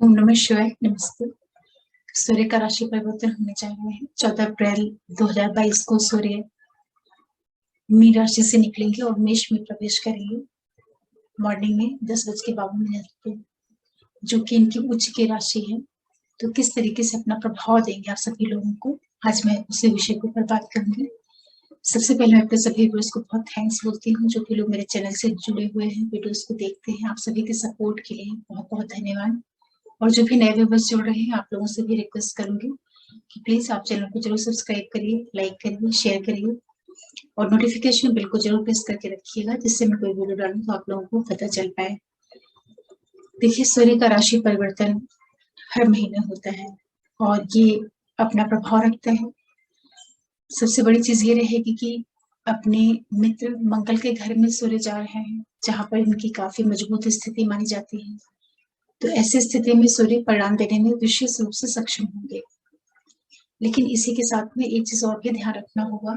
ओम नमः शिवाय। नमस्ते। सूर्य का राशि परिवर्तन होने जा रहा है। 14 अप्रैल 2022 को सूर्य मीन राशि से निकलेंगे और मेष में प्रवेश करेंगे मॉर्निंग में 10:52 पे, जो कि इनकी उच्च की राशि है। तो किस तरीके से अपना प्रभाव देंगे आप सभी लोगों को, आज मैं उसी विषय के ऊपर बात करूंगी। सबसे पहले मैं अपने सभी व्यूअर्स को बहुत थैंक्स बोलती हूँ, जो भी लोग मेरे चैनल से जुड़े हुए हैं, वीडियोस को देखते हैं। आप सभी के सपोर्ट के लिए बहुत बहुत धन्यवाद। और जो भी नए व्यूअर्स जुड़ रहे हैं, आप लोगों से भी रिक्वेस्ट करूंगी कि प्लीज आप चैनल को जरूर सब्सक्राइब करिए, लाइक करिए, शेयर करिए और नोटिफिकेशन बिल को जरूर प्रेस करके रखिएगा, जिससे मैं कोई वीडियो डालूं तो आप लोगों को पता चल पाए। देखिए, सूर्य का राशि परिवर्तन हर महीने होता है और ये अपना प्रभाव रखता है। सबसे बड़ी चीज ये रहेगी कि अपने मित्र मंगल के घर में सूर्य जा रहे हैं, जहां पर इनकी काफी मजबूत स्थिति मानी जाती है। तो ऐसी स्थिति में सूर्य परिणाम देने में विशेष रूप से सक्षम होंगे। लेकिन इसी के साथ में एक चीज और भी ध्यान रखना होगा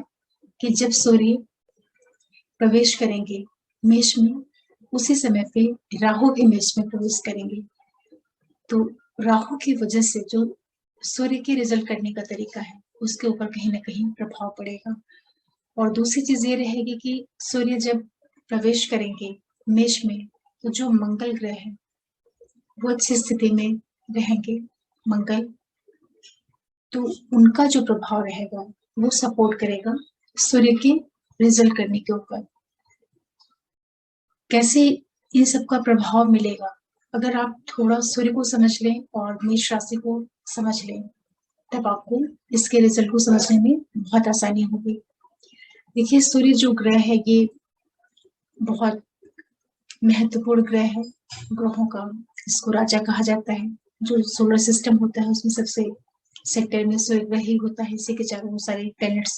कि जब सूर्य प्रवेश करेंगे मेष में, उसी समय पे राहु भी मेष में प्रवेश करेंगे। तो राहु की वजह से जो सूर्य के रिजल्ट करने का तरीका है, उसके ऊपर कहीं ना कहीं प्रभाव पड़ेगा। और दूसरी चीज ये रहेगी कि सूर्य जब प्रवेश करेंगे मेष में, तो जो मंगल ग्रह है वो अच्छी स्थिति में रहेंगे। मंगल, तो उनका जो प्रभाव रहेगा वो सपोर्ट करेगा सूर्य के रिजल्ट करने के ऊपर। कैसे इन सब का प्रभाव मिलेगा, अगर आप थोड़ा सूर्य को समझ लें और मेष राशि को समझ लें, तब आपको इसके रिजल्ट को समझने में बहुत आसानी होगी। देखिए, सूर्य जो ग्रह है ये बहुत महत्वपूर्ण ग्रह है ग्रहों का। इसको राजा कहा जाता है। जो सोलर सिस्टम होता है उसमें सबसे सेक्टर में सूर्य ग्रह ही होता है। इसी के चारों सारे प्लैनेट्स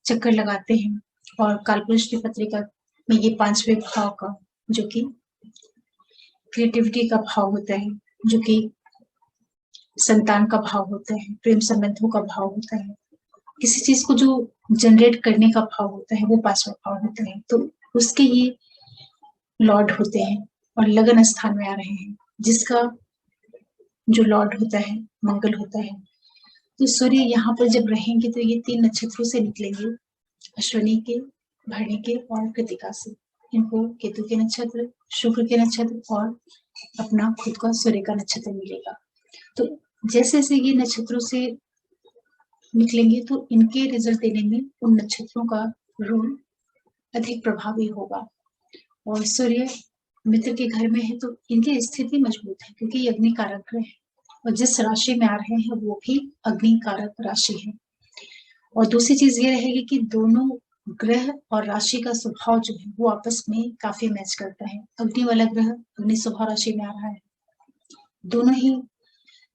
चक्कर लगाते हैं। और कालपुरुष की पत्रिका में ये 5वें भाव का, जो कि क्रिएटिविटी का भाव होता है, जो कि संतान का भाव होता है, प्रेम संबंधों का भाव होता है, किसी चीज को जो जनरेट करने का भाव होता है, वो 5वां भाव होता है। तो उसके ये लॉर्ड होते हैं और लगन स्थान में आ रहे हैं, जिसका जो लॉर्ड होता है मंगल होता है। तो सूर्य यहाँ पर जब रहेंगे तो ये 3 नक्षत्रों से निकलेंगे, अश्विनी के, भरणी के और कृतिका से। इनको केतु के नक्षत्र, शुक्र के नक्षत्र और अपना खुद का सूर्य का नक्षत्र मिलेगा। तो जैसे जैसे ये नक्षत्रों से निकलेंगे तो इनके रिजल्ट देने में उन नक्षत्रों का रोल अधिक प्रभावी होगा। और सूर्य मित्र के घर में है तो इनकी स्थिति मजबूत है, क्योंकि ये अग्नि कारक ग्रह है और जिस राशि में आ रहे हैं वो भी अग्नि कारक राशि है। और दूसरी चीज ये रहेगी कि दोनों ग्रह और राशि का स्वभाव जो है वो आपस में काफी मैच करता है। अग्नि वाला ग्रह अग्नि स्वभाव राशि में आ रहा है। दोनों ही,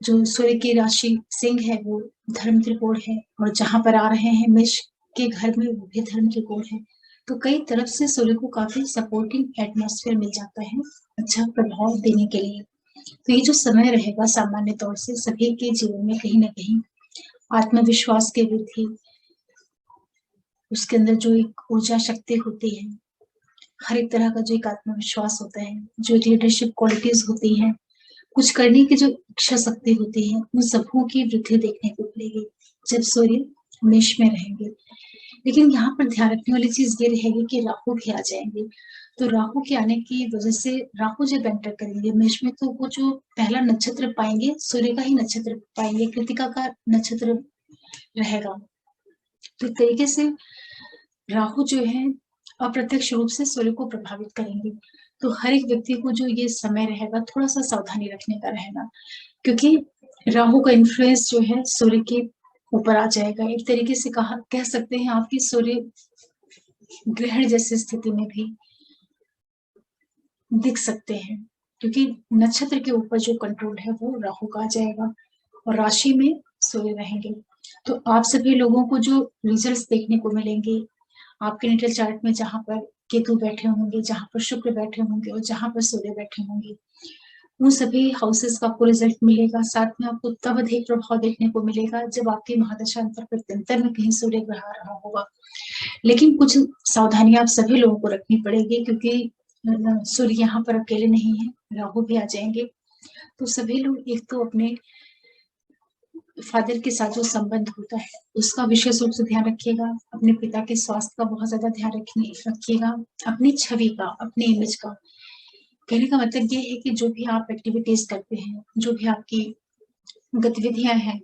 जो सूर्य की राशि सिंह है वो धर्म त्रिकोण है, और जहां पर आ रहे हैं मेष के घर में वो भी धर्म त्रिकोण है। तो कई तरफ से सूर्य को काफी सपोर्टिंग एटमॉस्फेयर मिल जाता है अच्छा प्रभाव देने के लिए। तो ये जो समय रहेगा सामान्य तौर से सभी के जीवन में कहीं ना कहीं आत्मविश्वास की वृद्धि, उसके अंदर जो एक ऊर्जा शक्ति होती है, हर एक तरह का जो एक आत्मविश्वास होता है, जो लीडरशिप क्वालिटीज होती हैं, कुछ करने की जो इच्छा शक्ति होती है, उन सबों की वृद्धि देखने को मिलेगी जब सूर्य मेष में रहेंगे। लेकिन यहाँ पर ध्यान रखने वाली चीज ये रहेगी कि राहु भी आ जाएंगे। तो राहु के आने की वजह से राहु जब एंटर करेंगे मेष में, तो वो जो पहला नक्षत्र पाएंगे सूर्य का ही नक्षत्र पाएंगे, कृतिका का नक्षत्र रहेगा। तो एक तरीके से राहु जो है अप्रत्यक्ष रूप से सूर्य को प्रभावित करेंगे। तो हर एक व्यक्ति को जो ये समय रहेगा थोड़ा सा सावधानी रखने का रहेगा, क्योंकि राहु का इन्फ्लुएंस जो है सूर्य के ऊपर आ जाएगा। एक तरीके से कह सकते हैं आपकी सूर्य ग्रहण जैसी स्थिति में भी दिख सकते हैं, क्योंकि नक्षत्र के ऊपर जो कंट्रोल है वो राहु का आ जाएगा और राशि में सूर्य रहेंगे। तो आप सभी लोगों को जो रिजल्ट्स देखने को मिलेंगे आपके नेटल चार्ट में, जहां पर केतु बैठे होंगे, जहां पर शुक्र बैठे होंगे और जहां पर सूर्य बैठे होंगे, उन सभी हाउसेस का आपको रिजल्ट मिलेगा। साथ में आपको तब अधिक प्रभाव देखने को मिलेगा जब आपकी महादशा अंतर प्रत्यंतर में कहीं सूर्य ग्रह आ रहा होगा। लेकिन कुछ सावधानियां आप सभी लोगों को रखनी पड़ेगी, क्योंकि सूर्य यहाँ पर अकेले नहीं है, राहु भी आ जाएंगे। तो सभी लोग एक तो अपने फादर के साथ जो संबंध होता है उसका विशेष रूप से ध्यान रखिएगा, अपने पिता के स्वास्थ्य का बहुत ज्यादा ध्यान रखिएगा, अपनी छवि का, अपने इमेज का। कहने का मतलब ये है कि जो भी आप एक्टिविटीज करते हैं, जो भी आपकी गतिविधियां हैं,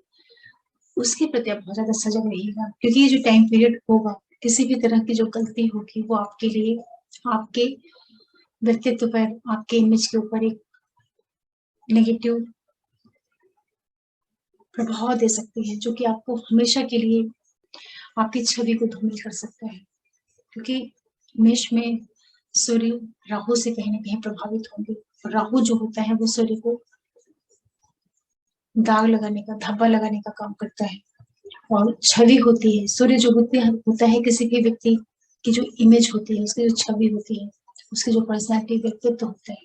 उसके प्रति आप बहुत ज्यादा सजग रहिएगा, क्योंकि ये जो टाइम पीरियड होगा, किसी भी तरह की जो गलती होगी वो आपके लिए, आपके व्यक्तित्व पर, आपके इमेज के ऊपर एक नेगेटिव प्रभाव दे सकती है, जो कि आपको हमेशा के लिए आपकी छवि को धूमिल कर सकता है। क्योंकि मेष में सूर्य राहु से कहीं ना कहीं प्रभावित होंगे। राहु जो होता है वो सूर्य को दाग लगाने का, धब्बा लगाने का काम करता है। और छवि होती है, सूर्य जो होता है किसी भी व्यक्ति की जो इमेज होती है, उसकी जो छवि होती है, उसकी जो पर्सनैलिटी, व्यक्तित्व होता है।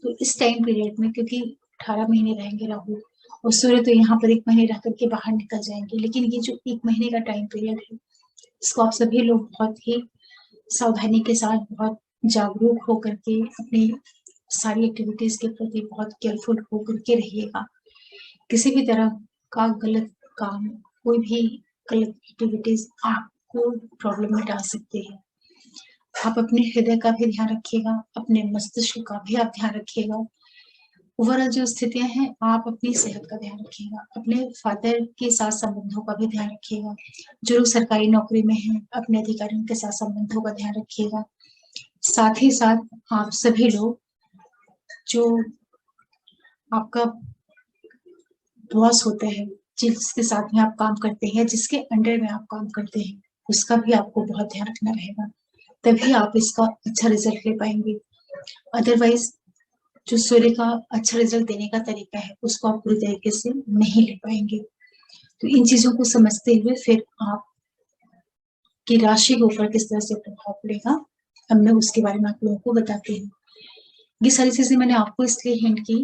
तो इस टाइम पीरियड में, क्योंकि 18 महीने रहेंगे राहु और सूर्य, तो यहाँ पर 1 महीने रह करके बाहर निकल जाएंगे, लेकिन ये जो 1 महीने का टाइम पीरियड है, इसको आप सभी लोग बहुत ही सावधानी के साथ, बहुत जागरूक होकर के अपनी सारी एक्टिविटीज के प्रति बहुत केयरफुल होकर के रहिएगा। किसी भी तरह का गलत काम, कोई भी गलत एक्टिविटीज आपको प्रॉब्लम में डाल सकते हैं। आप अपने हृदय का भी ध्यान रखिएगा, अपने मस्तिष्क का भी आप ध्यान रखिएगा। ओवरऑल जो स्थितियां हैं, आप अपनी सेहत का ध्यान रखिएगा, अपने फादर के साथ संबंधों का भी ध्यान रखिएगा। जो लोग सरकारी नौकरी में हैं, अपने अधिकारियों के साथ संबंधों का ध्यान रखिएगा। साथ ही साथ आप सभी लोग, जो आपका बॉस होते हैं, जिसके साथ में आप काम करते हैं, जिसके अंडर में आप काम करते हैं, उसका भी आपको बहुत ध्यान रखना रहेगा, तभी आप इसका अच्छा रिजल्ट ले पाएंगे। अदरवाइज जो सूर्य का अच्छा रिजल्ट देने का तरीका है, उसको आप पूरी तरीके से नहीं ले पाएंगे। तो इन चीजों को समझते हुए फिर आप की राशि के ऊपर किस तरह से प्रभाव पड़ेगा, अब मैं उसके बारे में आप लोगों को बताती हूँ। ये सारी चीजें मैंने आपको इसलिए हिंट की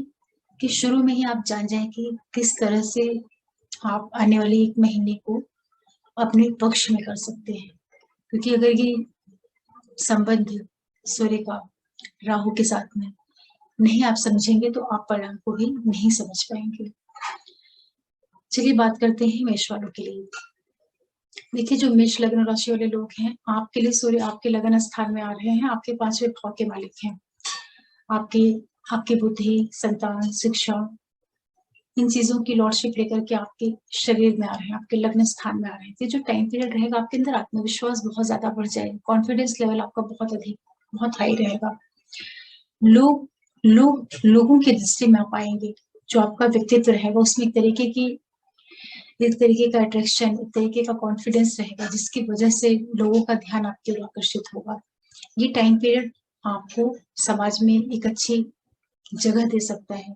कि शुरू में ही आप जान जाएं कि किस तरह से आप आने वाले 1 महीने को अपने पक्ष में कर सकते हैं। क्योंकि अगर ये संबंध सूर्य का राहु के साथ में नहीं आप समझेंगे, तो आप परिणाम को भी नहीं समझ पाएंगे। चलिए बात करते हैं मेष वालों के लिए। देखिए, जो मेष लग्न राशि वाले लोग हैं, आपके लिए सूर्य आपके लगन स्थान में आ रहे हैं, आपके 5वें भाव के मालिक हैं। आपके आपकी बुद्धि, संतान, शिक्षा, इन चीजों की लॉर्डशिप लेकर के आपके शरीर में आ रहे हैं, आपके लग्न स्थान में आ रहे हैं। जो टाइम पीरियड रहेगा, आपके अंदर आत्मविश्वास बहुत ज्यादा बढ़ जाएगा, कॉन्फिडेंस लेवल आपका बहुत अधिक, बहुत हाई रहेगा। लोगों की दृष्टि में आप आएंगे, जो आपका व्यक्तित्व रहेगा उसमें एक तरीके का अट्रैक्शन, एक तरीके का कॉन्फिडेंस रहेगा, जिसकी वजह से लोगों का ध्यान आपकी ओर आकर्षित होगा। ये टाइम पीरियड आपको समाज में एक अच्छी जगह दे सकता है,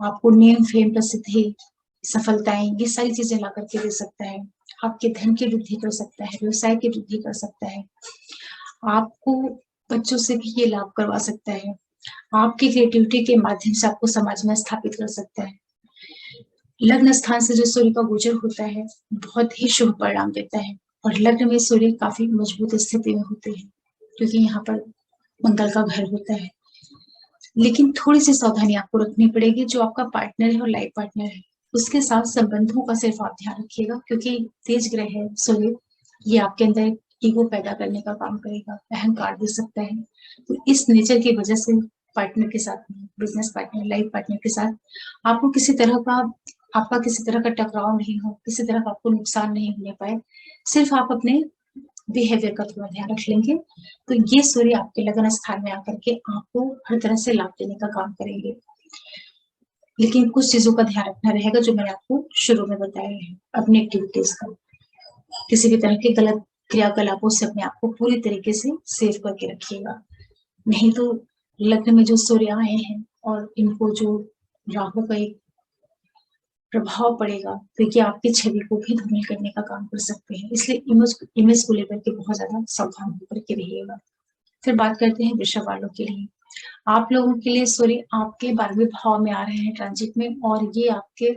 आपको नेम, फेम, प्रसिद्धि, सफलताएं, ये सारी चीजें ला करके दे सकता है। आपके धन की वृद्धि कर सकता है, व्यवसाय की वृद्धि कर सकता है, आपको बच्चों से भी ये लाभ करवा सकता है, आपकी क्रिएटिविटी के माध्यम से आपको समाज में स्थापित कर सकता है। लग्न स्थान से जो सूर्य का गोचर होता है, बहुत ही शुभ परिणाम देता है। और लग्न में सूर्य काफी मजबूत स्थिति में होते हैं, क्योंकि यहाँ पर मंगल का घर होता है। लेकिन थोड़ी सी सावधानी आपको रखनी पड़ेगी। जो आपका पार्टनर है और लाइफ पार्टनर है, उसके साथ संबंधों का सिर्फ आप ध्यान रखिएगा, क्योंकि तेज ग्रह है सूर्य, ये आपके अंदर ईगो पैदा करने का काम करेगा, अहंकार दे सकता है। तो इस नेचर की वजह से पार्टनर के साथ, बिजनेस पार्टनर, लाइफ पार्टनर के साथ आपको आपका किसी तरह का टकराव नहीं हो, किसी तरह का आपको नुकसान नहीं होने पाए। सिर्फ आप अपने बिहेवियर का थोड़ा ध्यान रख लेंगे, तो ये सूर्य आपके लगन स्थान में आकर के आपको हर तरह से लाभ देने का काम करेंगे। लेकिन कुछ चीजों का ध्यान रखना रहेगा, जो मैंने आपको शुरू में बताया है। अपनी एक्टिविटीज का, किसी भी तरह के गलत क्रियाकलापों से अपने आप को पूरी तरीके से सेव करके रखिएगा। नहीं तो लग्न में जो सूर्य आए हैं और इनको जो राहु का एक प्रभाव पड़ेगा, तो ये आपकी छवि को भी धूमिल करने का काम कर सकते हैं। इसलिए इमेज को लेकर के बहुत ज्यादा सावधान होकर के रहिएगा। फिर बात करते हैं वृषभ वालों के लिए। आप लोगों के लिए सूर्य आपके 12वें भाव में आ रहे हैं ट्रांजिट में, और ये आपके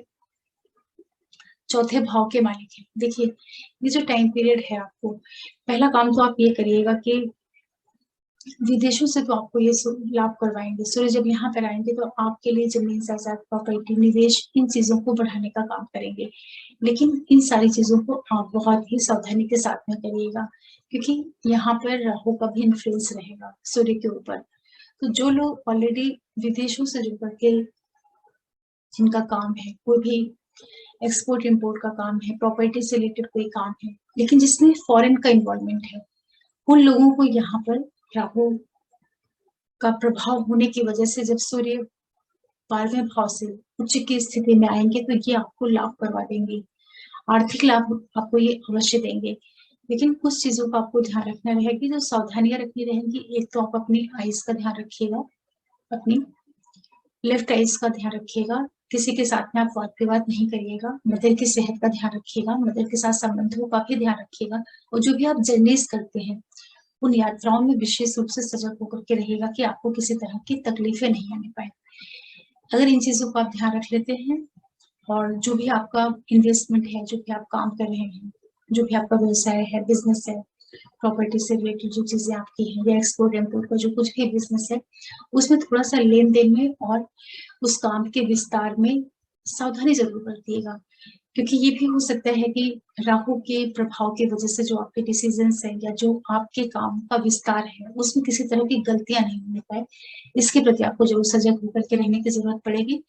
4थे भाव के मालिक है। देखिए, ये जो टाइम पीरियड है, आपको पहला काम तो आप ये करिएगा कि विदेशों से तो आपको ये लाभ करवाएंगे। सूर्य जब यहाँ पर आएंगे तो आपके लिए जमीन जायदाद, प्रॉपर्टी, निवेश, इन चीजों को बढ़ाने का काम करेंगे। लेकिन इन सारी चीजों को आप बहुत ही सावधानी के साथ में करिएगा, क्योंकि यहाँ पर राहु का भी इन्फ्लुएंस रहेगा सूर्य के ऊपर। तो जो लोग ऑलरेडी विदेशों से जुड़ करके जिनका काम है, कोई भी एक्सपोर्ट इम्पोर्ट का काम है, प्रॉपर्टी से रिलेटेड कोई काम है, लेकिन जिसमें फॉरेन का इन्वॉल्वमेंट है, उन लोगों को यहाँ पर राहु का प्रभाव होने की वजह से जब सूर्य 12वें भाव से उच्च की स्थिति में आएंगे तो ये आपको लाभ करवा देंगे, आर्थिक लाभ आपको ये अवश्य देंगे। लेकिन कुछ चीजों का आपको ध्यान रखना रहेगी, जो सावधानियां रखनी रहेंगी। एक तो आप अपनी आइज का ध्यान रखिएगा, अपनी लेफ्ट आइज का ध्यान रखिएगा, किसी के साथ में आप वाद विवाद नहीं करिएगा, मदर की सेहत का ध्यान रखिएगा, मदर के साथ संबंधों का भी ध्यान रखिएगा। और जो भी आप जर्नीज करते हैं उन यात्राओं में विशेष रूप से सजग होकर के रहिएगा कि आपको किसी तरह की तकलीफें नहीं आने पाए। अगर इन चीजों को आप ध्यान रख लेते हैं, और जो भी आपका इन्वेस्टमेंट है, जो भी आप काम कर रहे हैं, जो भी आपका व्यवसाय है, बिजनेस है, प्रॉपर्टी से रिलेटेड जो चीजें आपकी हैं, या एक्सपोर्ट इम्पोर्ट का जो कुछ भी बिजनेस है, उसमें थोड़ा सा लेन देन में और उस काम के विस्तार में सावधानी जरूर बरतिएगा। क्योंकि ये भी हो सकता है कि राहु के प्रभाव की वजह से जो आपके डिसीजंस हैं या जो आपके काम का विस्तार है उसमें किसी तरह की गलतियां नहीं होने पाए, इसके प्रति आपको जरूर सजग होकर के रहने की जरूरत पड़ेगी।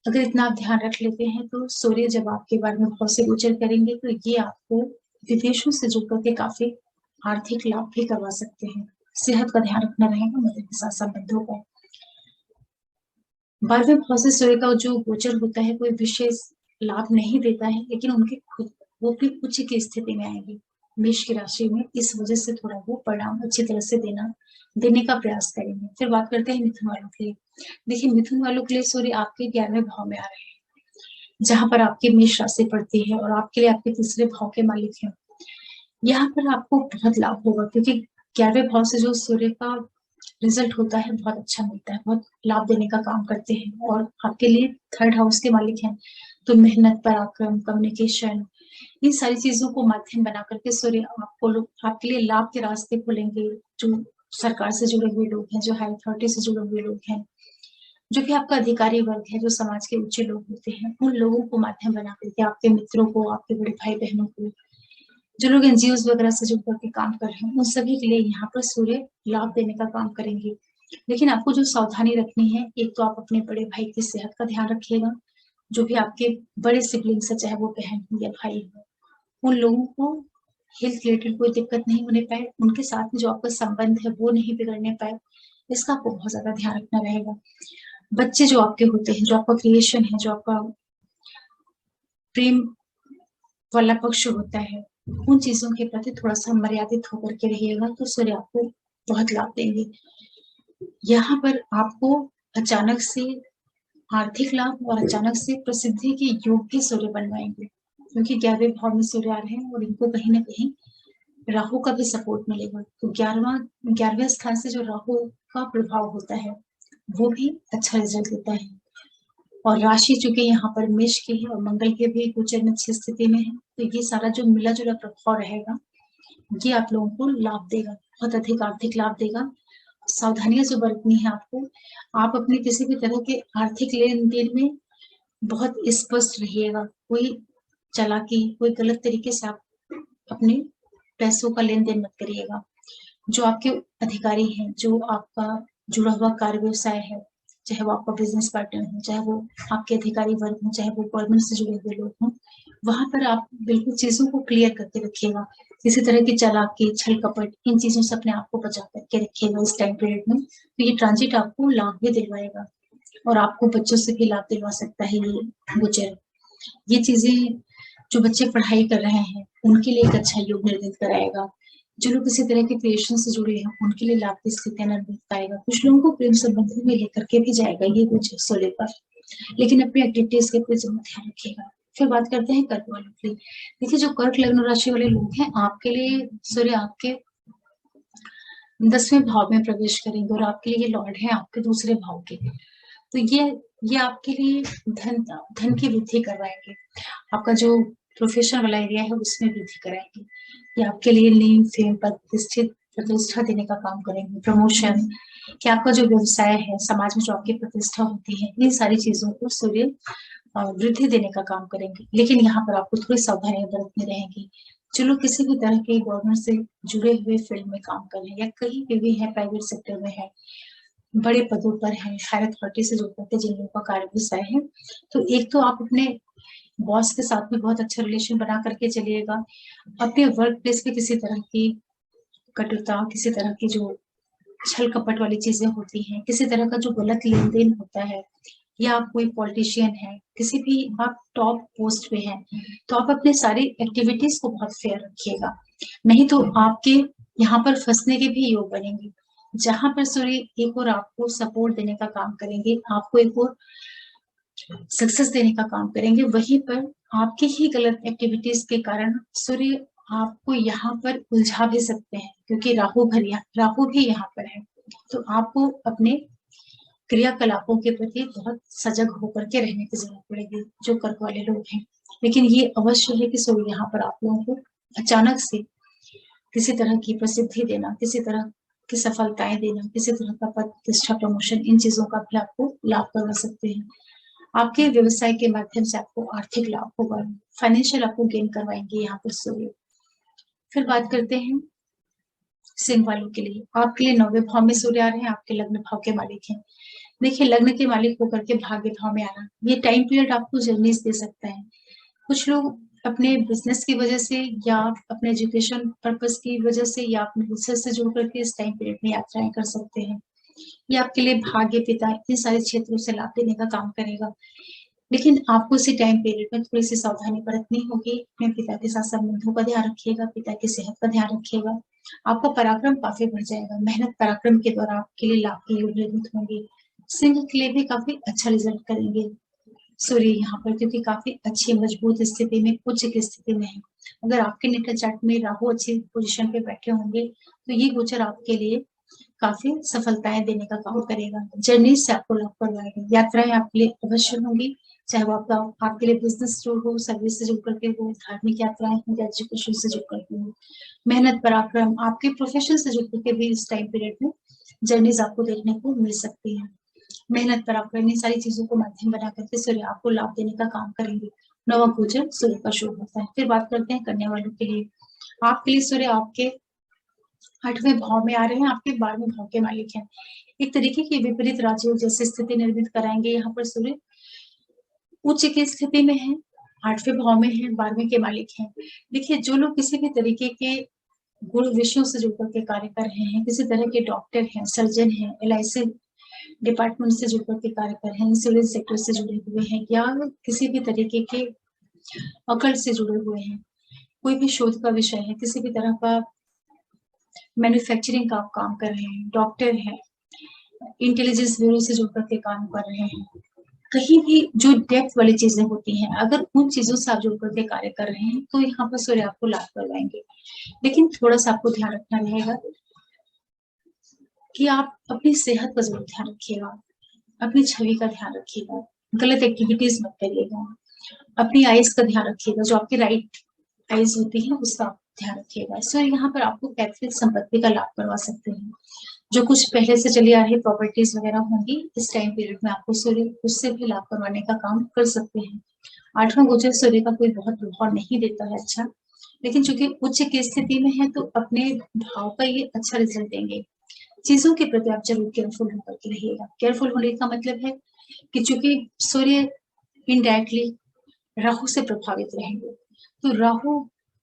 अगर इतना आप ध्यान रख लेते हैं तो सूर्य जब आपके बारे में बहुत से गोचर करेंगे तो ये आपको विदेशों से जुड़ करके काफी आर्थिक लाभ भी करवा सकते हैं। सेहत का ध्यान रखना रहेगा, मदर के साथ संबंधों का। 12वें भाव से सूर्य का जो गोचर होता है कोई विशेष लाभ नहीं देता है, लेकिन उनके खुद वो भी उच्च की स्थिति में आएंगे मेष की राशि में, इस वजह से थोड़ा वो परिणाम अच्छी तरह से देने का प्रयास करेंगे। फिर बात करते हैं मिथुन वालों के लिए। देखिए, मिथुन वालों के लिए सूर्य आपके 11वें भाव में आ रहे हैं, जहां पर आपकी मेष राशि पड़ती है और आपके लिए आपके तीसरे भाव के मालिक हैं। यहाँ पर आपको बहुत लाभ होगा, क्योंकि 11वें भाव से जो सूर्य का रिजल्ट होता है बहुत अच्छा मिलता है, बहुत लाभ देने का काम करते हैं। और आपके लिए थर्ड हाउस के मालिक हैं, तो मेहनत, पराक्रम, कम्युनिकेशन, इन सारी चीजों को माध्यम बना करके सूर्य आपके लिए लाभ के रास्ते खोलेंगे। जो सरकार से जुड़े हुए लोग हैं, जो हाई अथॉरिटी से जुड़े हुए लोग हैं, जो भी आपका अधिकारी वर्ग है, जो समाज के ऊंचे लोग होते हैं, उन लोगों को माध्यम बना करके आपके मित्रों को, आपके बड़े भाई बहनों को, जो लोग एनजीओ वगैरह से जुड़ करके काम कर रहे हैं, उन सभी के लिए यहाँ पर सूर्य लाभ देने का काम करेंगे। लेकिन आपको जो सावधानी रखनी है, एक तो आप अपने बड़े भाई की सेहत का ध्यान रखिएगा। जो भी आपके बड़े सिबलिंग्स है, चाहे वो बहन हो या भाई हो, उन लोगों को हेल्थ रिलेटेड कोई दिक्कत नहीं होने पाए, उनके साथ में जो आपका संबंध है वो नहीं बिगड़ने पाए, इसका आपको बहुत ज्यादा ध्यान रखना रहेगा। बच्चे जो आपके होते हैं, जो आपका क्रिएशन है, जो आपका प्रेम वाला पक्ष होता है, उन चीजों के प्रति थोड़ा सा मर्यादित होकर के रहिएगा, तो सूर्य आपको बहुत लाभ देंगे। यहाँ पर आपको अचानक से आर्थिक लाभ और अचानक से प्रसिद्धि के योग भी सूर्य बनवाएंगे, क्योंकि 11वें भाव में सूर्य आ रहे हैं और इनको कहीं ना कहीं राहु का भी सपोर्ट मिलेगा। तो 11वें स्थान से जो राहु का प्रभाव होता है वो भी अच्छा रिजल्ट देता है। और राशि चूंकि यहाँ पर मेष की है और मंगल के भी गोचर में अच्छी स्थिति में है, तो ये सारा जो मिला जुला प्रभाव रहेगा ये आप लोगों को लाभ देगा, बहुत अधिक आर्थिक लाभ देगा। सावधानियां जो बरतनी है आपको, आप अपने किसी भी तरह के आर्थिक लेन देन में बहुत स्पष्ट रहिएगा। कोई चालाकी, कोई गलत तरीके से आप अपने पैसों का लेन देन मत करिएगा। जो आपके अधिकारी हैं, जो आपका जुड़ा हुआ कार्य व्यवसाय है, चाहे वो आपका बिजनेस पार्टनर हो, चाहे वो आपके अधिकारी वर्ग हो, चाहे वो गवर्नमेंट से जुड़े हुए लोग हों, वहां पर आप बिल्कुल चीजों को क्लियर करके रखिएगा। किसी तरह की चालाकी, छल कपट, इन चीजों से अपने आप को बचा करके रखिएगा इस टाइम पीरियड में। तो ये ट्रांजिट आपको लाभ भी दिलवाएगा और आपको बच्चों से भी लाभ दिलवा सकता है ये गोचर। ये चीजें जो बच्चे पढ़ाई कर रहे हैं उनके लिए एक अच्छा योग निर्धारित कराएगा। जो लोग किसी तरह के क्रिएशन से जुड़े हैं उनके लिए लाभ की स्थितियां निर्मित पाएगा। कुछ लोगों को प्रेम संबंधों में लेकर के भी जाएगा ये कुछ सोले पर, लेकिन अपनी एक्टिविटीज के प्रति जरूर ध्यान रखिएगा। फिर बात करते हैं कर्क वालों की। देखिए, जो कर्क लग्न राशि वाले लोग हैं, आपके लिए सूर्य आपके 10वें भाव में प्रवेश करेंगे और आपके लिए लॉर्ड है आपके दूसरे भाव के। तो ये आपके लिए धन की वृद्धि करवाएंगे। आपका जो प्रोफेशन वाला एरिया है उसमें वृद्धि कराएंगे। ये आपके लिए नेम, फेम, प्रतिष्ठित प्रतिष्ठा देने का काम करेंगे, प्रमोशन, कि आपका जो व्यवसाय है, समाज में जो आपकी प्रतिष्ठा होती है, इन सारी चीजों को सूर्य वृद्धि देने का काम करेंगे। लेकिन यहाँ पर आपको थोड़ी सावधानियां बरतनी रहेंगी। जो लोग किसी भी तरह के गवर्नमेंट से जुड़े हुए फील्ड में काम कर रहे हैं या कहीं पे भी है, प्राइवेट सेक्टर में है, बड़े पदों पर है, हायर अथॉरिटी से जुड़कर के जिन लोगों का कार्य व्यवसाय है, तो एक तो आप अपने बॉस के साथ में बहुत अच्छा रिलेशन बना करके चलिएगा। अपने वर्क प्लेस पे किसी तरह की कटुता, किसी तरह की जो छल कपट वाली चीजें होती हैं, किसी तरह का जो गलत लेन देन होता है, या आप कोई पॉलिटिशियन है, किसी भी आप टॉप पोस्ट पे हैं, तो आप अपने सारी एक्टिविटीज को बहुत फेयर रखिएगा, नहीं तो आपके यहाँ पर फंसने के भी योग बनेंगे। जहां पर सूर्य एक और आपको सपोर्ट देने का काम करेंगे, आपको एक और सक्सेस देने का काम करेंगे, वहीं पर आपकी ही गलत एक्टिविटीज के कारण सूर्य आपको यहाँ पर उलझा भी सकते हैं, क्योंकि राहु भी यहाँ पर है। तो आपको अपने क्रियाकलापों के प्रति बहुत सजग होकर के रहने की जरूरत पड़ेगी, जो कर्क वाले लोग हैं। लेकिन ये अवश्य है कि सूर्य यहाँ पर आप लोगों को अचानक से किसी तरह की प्रसिद्धि देना, किसी तरह की सफलताएं देना, किसी तरह का पद प्रतिष्ठा प्रमोशन, इन चीजों का भी आपको लाभ करवा सकते हैं। आपके व्यवसाय के माध्यम से आपको आर्थिक लाभ होगा, फाइनेंशियल आपको गेन करवाएंगे यहाँ पर सूर्य। फिर बात करते हैं सिंह वालों के लिए। आपके लिए 9वें भाव में सूर्य आ रहे हैं, आपके लग्न भाव के मालिक हैं। देखिए, लग्न के मालिक होकर के भाग्य भाव में आना, ये टाइम पीरियड आपको जर्नीज दे सकता है। कुछ लोग अपने बिजनेस की वजह से या अपने एजुकेशन पर्पस की वजह से या अपने रिसर्च से जुड़ करके इस टाइम पीरियड में यात्राएं कर सकते हैं। ये आपके लिए भाग्य, पिता, इन सारे क्षेत्रों से लाभ देने का काम करेगा। लेकिन आपको इसी टाइम पीरियड में थोड़ी सी सावधानी बरतनी होगी। अपने पिता के साथ संबंधों का ध्यान रखिएगा, पिता की सेहत का ध्यान रखिएगा। आपका पराक्रम काफी बढ़ जाएगा, मेहनत पराक्रम के द्वारा आपके लिए लाभ की योग होंगी। सिंह के लिए भी काफी अच्छा रिजल्ट करेंगे सूर्य यहाँ पर, क्योंकि काफी अच्छी मजबूत स्थिति में, उच्च की स्थिति में है। अगर आपके नेटर चार्ट में राहु अच्छी पोजीशन पे बैठे होंगे, तो ये गोचर आपके लिए काफी सफलताएं देने का काम करेगा। जर्नी से आपको लाभ करवाएगा, यात्राएं आपके लिए अवश्य होंगी, चाहे वो आपके लिए बिजनेस से हो, सर्विस से जुड़ करके हो, धार्मिक यात्राएं हो या एजुकेशन से जुड़ करके हो। मेहनत पराक्रम आपके प्रोफेशन से जुड़ करके भी इस टाइम पीरियड में जर्नीज आपको देखने को मिल सकती है। मेहनत पराक्रम इन सारी चीजों को माध्यम बना करके सूर्य आपको लाभ देने का काम करेंगे। नवा गोचर सूर्य का शुभ होता है। फिर बात करते हैं कन्या वालों के लिए। आपके लिए सूर्य आपके 8वें भाव में आ रहे हैं, आपके 12वें भाव के मालिक हैं। एक तरीके की विपरीत राजयोग जैसी स्थिति निर्मित कराएंगे। यहाँ पर सूर्य उच्च की स्थिति में है, 8वें भाव में है, 12वें के मालिक हैं। देखिए, जो लोग किसी भी तरीके के गुण विषयों से जुड़ करके कार्य कर रहे हैं, किसी तरह के डॉक्टर हैं, सर्जन हैं, LIC डिपार्टमेंट से जुड़ करके कार्य कर रहे हैं, इंश्योरेंस सेक्टर से जुड़े हुए हैं, या किसी भी तरीके के अकल से जुड़े हुए हैं, कोई भी शोध का विषय है, किसी भी तरह का मैन्युफैक्चरिंग का आप काम कर रहे हैं, डॉक्टर हैं, इंटेलिजेंस ब्यूरो से जुड़ करके काम कर रहे हैं, कहीं भी जो डेप्थ वाली चीजें होती हैं, अगर उन चीजों से आप जुड़ करके कार्य कर रहे हैं, तो यहाँ पर सूर्य आपको लाभ करवाएंगे। लेकिन थोड़ा सा आपको ध्यान रखना रहेगा कि आप अपनी सेहत का जरूर ध्यान रखिएगा, अपनी छवि का ध्यान रखिएगा, गलत एक्टिविटीज मत करिएगा, अपनी आइज का ध्यान रखिएगा, जो आपकी राइट आइज होती है उसका ध्यान रखिएगा। सो यहाँ पर आपको पैतृक संपत्ति का लाभ करवा सकते हैं। जो कुछ पहले से चली आ रही प्रॉपर्टीज वगैरह होंगी, इस टाइम पीरियड में आपको सूर्य उससे भी लाभ करवाने का काम कर सकते हैं। 8वां गोचर सूर्य का कोई बहुत प्रभाव नहीं देता है अच्छा, लेकिन चूंकि उच्च की स्थिति में है तो अपने भाव का ये अच्छा रिजल्ट देंगे। चीजों के प्रति आप जरूर केयरफुल होकर के रहिएगा। केयरफुल होने का मतलब है कि चूंकि सूर्य इनडायरेक्टली राहु से प्रभावित रहेंगे, तो राहु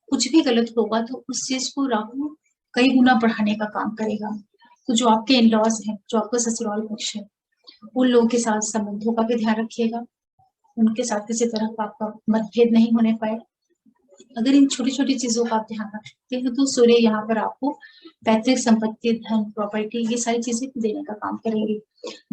कुछ भी गलत होगा तो उस चीज को राहु कई गुना बढ़ाने का काम करेगा। तो जो आपके इन लॉज है, जो आपका ससुराल पक्ष है, उन लोगों के साथ संबंधों का भी ध्यान रखिएगा, उनके साथ किसी तरह का आपका मतभेद नहीं होने पाए। अगर इन छोटी छोटी चीजों का आप ध्यान रखते हैं तो सूर्य यहाँ पर आपको पैतृक संपत्ति, धन, प्रॉपर्टी, ये सारी चीजें देने का काम करेंगे।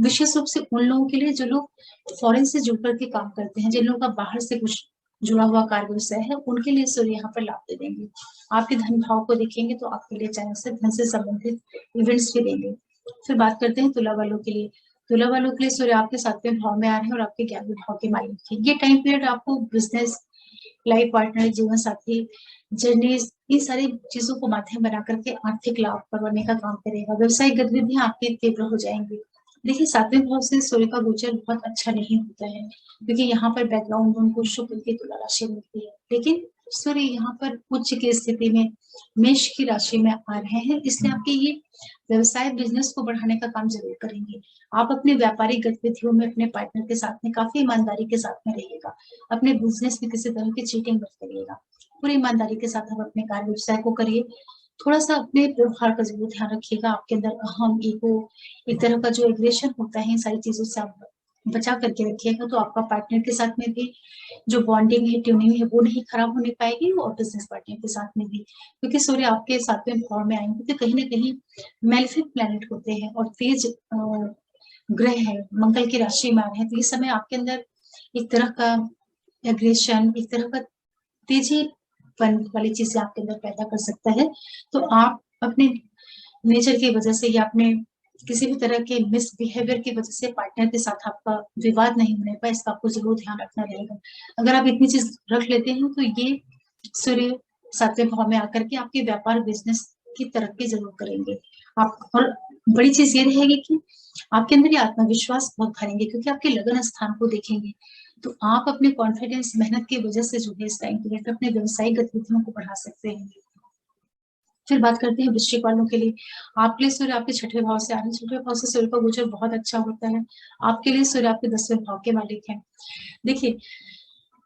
विशेष रूप से उन लोगों के लिए जो लोग फॉरेन से जुड़ करके काम करते हैं, जिन लोगों का बाहर से कुछ जुड़ा हुआ कार्य व्यवसाय है, उनके लिए सूर्य यहाँ पर लाभ दे देंगे। आपके धन भाव को देखेंगे तो आपके लिए अचानक से धन से संबंधित इवेंट्स भी देंगे। फिर बात करते हैं तुला वालों के लिए। तुला वालों के लिए सूर्य आपके 7वें भाव में आ रहे हैं और आपके 11वें भाव के मालिक हैं। ये टाइम पीरियड आपको बिजनेस, लाइफ पार्टनर, जीवन साथी, जर्नीज, इन सारी चीजों को माध्यम बना करके आर्थिक लाभ करवाने का काम करेगा। व्यवसायिक गतिविधियां आपकी तीव्र हो जाएंगी। देखिए 7वें भाव से सूर्य का गोचर बहुत अच्छा नहीं होता है, क्योंकि यहाँ पर बैकग्राउंड उनको शुक्र की तुला राशि मिलती है, लेकिन सूर्य यहाँ पर उच्च की स्थिति में मेष की राशि में आ रहे हैं, इसलिए आपके ये व्यवसाय बिजनेस को बढ़ाने का काम जरूर करेंगे। आप अपने व्यापारिक गतिविधियों में अपने पार्टनर के साथ में काफी ईमानदारी के साथ में रहिएगा। अपने बिजनेस में किसी तरह की चीटिंग मत करिएगा, पूरी ईमानदारी के साथ आप अपने कार्य व्यवसाय को करिए। थोड़ा सा अपने व्यवहार का जरूर ध्यान रखिएगा। आपके अंदर अहम, ईगो, एक तरह का जो एग्रेशन होता है, इन सारी चीजों से आप बचा करके रखिएगा, तो आपका पार्टनर के साथ में भी जो बॉन्डिंग है, ट्यूनिंग है, वो नहीं खराब होने पाएगी, और बिजनेस पार्टनर के साथ में भी, क्योंकि सूर्य आपके 7वें भाव में आएंगे तो कहीं ना कहीं मेलेफिक प्लैनेट होते हैं और तेज ग्रह है, मंगल की राशि में आ रहे हैं, तो इस समय आपके अंदर एक तरह का एग्रेशन, एक तरह का तेजी वाली चीजें आपके अंदर पैदा कर सकता है। तो आप अपने नेचर की वजह से या अपने किसी भी तरह के मिसबिहेवियर की वजह से पार्टनर के साथ आपका विवाद नहीं होने पाए, इसका आपको जरूर ध्यान रखना रहेगा। अगर आप इतनी चीज रख लेते हैं तो ये सूर्य 7वें भाव में आकर के आपके व्यापार बिजनेस की तरक्की जरूर करेंगे आप। और बड़ी चीज ये रहेगी कि आपके अंदर ये आत्मविश्वास बहुत भरेंगे, क्योंकि आपके लगन स्थान को देखेंगे, तो आप अपने कॉन्फिडेंस, मेहनत की वजह से जो है इस टाइम पीरियड अपने व्यवसायिक गतिविधियों को बढ़ा सकते हैं। फिर बात करते हैं वृश्चिक वालों के लिए। आपके लिए सूर्य आपके 6ठे भाव से आ रहे हैं। 6ठे भाव से सूर्य का गोचर बहुत अच्छा होता है। आपके लिए सूर्य आपके 10वें भाव के मालिक हैं। देखिए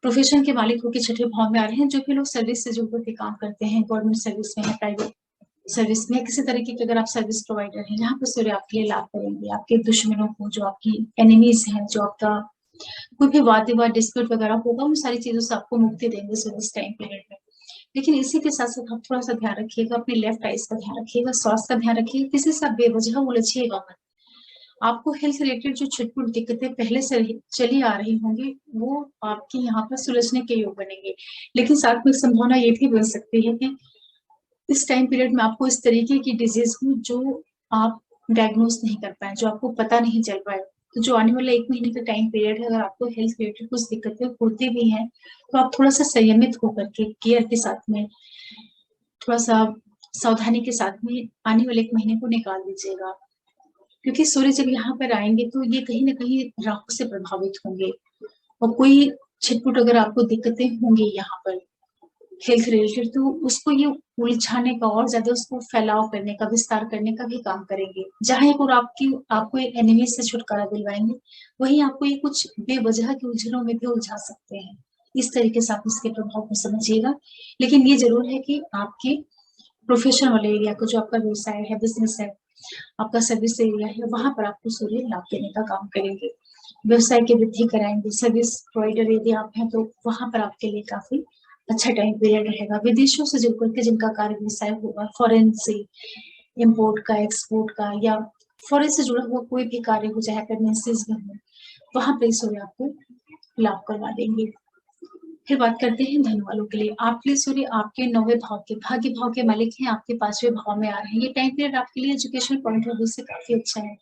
प्रोफेशन के मालिक होकर 6ठे भाव में आ रहे हैं। जो भी लोग सर्विस से जुड़ के काम करते हैं, गवर्नमेंट सर्विस में है, प्राइवेट सर्विस में, किसी तरीके की अगर आप सर्विस प्रोवाइडर हैं, यहाँ पर सूर्य आपके लिए लाभ करेंगे। आपके दुश्मनों को, जो आपकी एनिमीज हैं, जो आपका कोई भी वाद विवाद, डिस्प्यूट वगैरह होगा, उन सारी चीजों से आपको मुक्ति देंगे सूर्य इस टाइम पीरियड में। लेकिन इसी के साथ साथ आप थोड़ा सा ध्यान रखिएगा, अपनी लेफ्ट आइज का ध्यान रखिएगा, स्वास्थ्य का ध्यान रखिएगा, किसी से बेवजह उलझिएगा मत। आपको हेल्थ रिलेटेड जो छिटपुट दिक्कतें पहले से चली आ रही होंगी, वो आपकी यहाँ पर सुलझने के योग बनेंगे। लेकिन साथ में संभावना ये भी बन सकती है कि इस टाइम पीरियड में आपको इस तरीके की डिजीज हो जो आप डायग्नोस नहीं कर पाए, जो आपको पता नहीं चल पाए। तो जो आने वाला 1 महीने का टाइम पीरियड है, अगर आपको हेल्थ रिलेटेड कुछ दिक्कतें होती भी हैं, तो आप थोड़ा सा संयमित होकर के, केयर के साथ में, थोड़ा सा सावधानी के साथ में आने वाले 1 महीने को निकाल दीजिएगा। क्योंकि सूर्य जब यहाँ पर आएंगे तो ये कहीं ना कहीं राहु से प्रभावित होंगे, और कोई छिटपुट अगर आपको दिक्कतें होंगी यहाँ पर हेल्थ रिलेटेड, तो उसको ये उलझाने का और ज्यादा उसको फैलाव करने का, विस्तार करने का भी काम करेंगे। जहां एक और आपको एनिमी से छुटकारा दिलवाएंगे, वहीं आपको ये कुछ बेवजह की उलझनों में भी उलझा सकते हैं। इस तरीके से आप इसके प्रभाव को समझिएगा। लेकिन ये जरूर है कि आपके प्रोफेशन वाले एरिया को, जो आपका व्यवसाय है, बिजनेस है, आपका सर्विस एरिया है, वहां पर आपको सूर्य लाभ देने का काम करेंगे, व्यवसाय की वृद्धि कराएंगे। सर्विस प्रोवाइडर यदि आप हैं तो वहां पर आपके लिए काफी अच्छा टाइम पीरियड रहेगा। विदेशों से जुड़ करके जिनका कार्य व्यवसाय होगा, फॉरेन से इम्पोर्ट का, एक्सपोर्ट का, या फॉरेन से जुड़ा हुआ कोई भी कार्य हो, चाहे प्रेगनेंसीज में हो, वहां पर सूर्य आपको लाभ करवा देंगे। फिर बात करते हैं धन वालों के लिए। आपके लिए सूर्य आपके 9वें भाव के, भाग्य भाव के मालिक हैं, आपके 5वें भाव में आ रहे हैं। ये टाइम पीरियड आपके लिए एजुकेशन पॉइंट ऑफ व्यू से काफी अच्छा है।